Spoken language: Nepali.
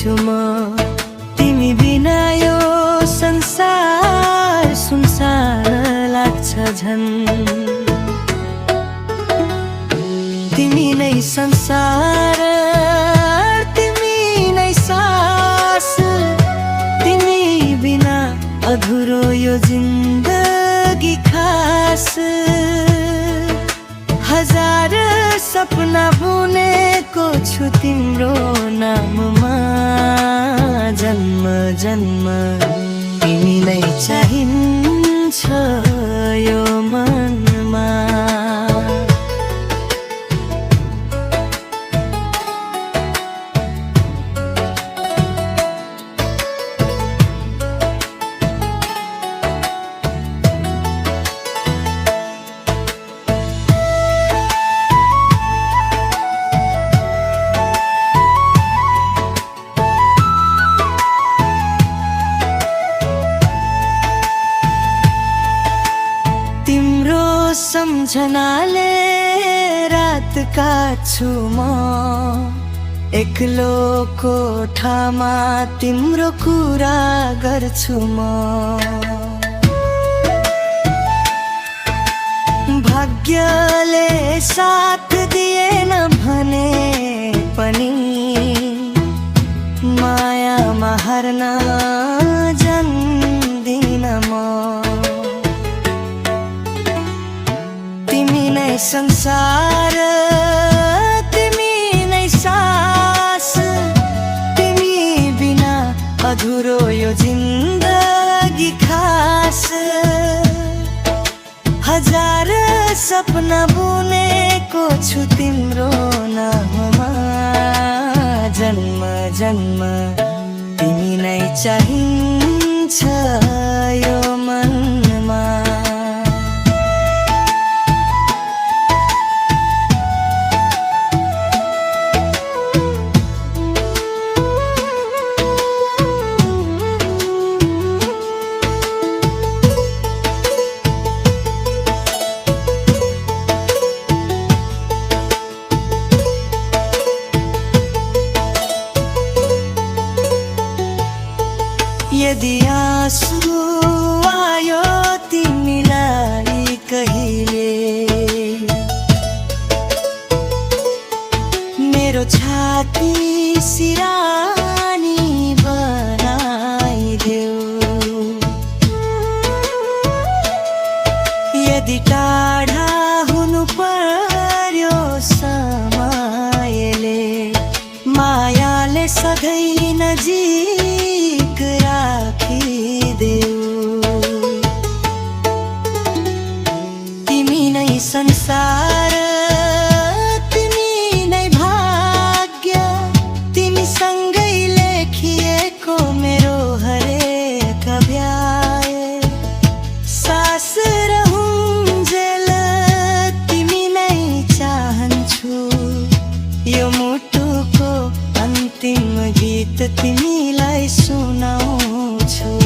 छु म। तिमी बिना यो संसार सुनसान लाग्छ झन्। तिमी नै संसार, तिमी नै सास, तिमी बिना अधुरो यो जिन्दगी खास। हजार सपना बुनेको छु तिम्रो नाममा, जन्म जन्म तिमी नै चाहिन्छ यो मनमा। सम्झनाले रात काट्छु म। एक्लो कोठामा तिम्रो कुरा गर्छु म। भाग्यले साथ दिएन भने पनि मायामा हार्न जान्दिन म। तिमी नै संसार, तिमी नै सास, तिमी बिना अधुरो यो जिन्दगी खास। हजार सपना बुनेको छु तिम्रो नाममा, जन्म जन्म तिमी नै चाहिन्छ यो मनमा। यदि आँसु आयो तिमीलाई कहिले, मेरो छाती सिरानी बनाइदेऊ। यदि टाढा हुनु पर्यो समयले, मायाले सधैँ नजिक राखिदेऊ। तिमी नै संसार, तिमी नै भाग्य, तिमी सँगै लेखिएको मेरो हरेक अध्याय। सास रहून्जेल तिमी नै चाहन्छु, यो मुटुको अन्तिम गीत तिमीलाई सुनाउँछु।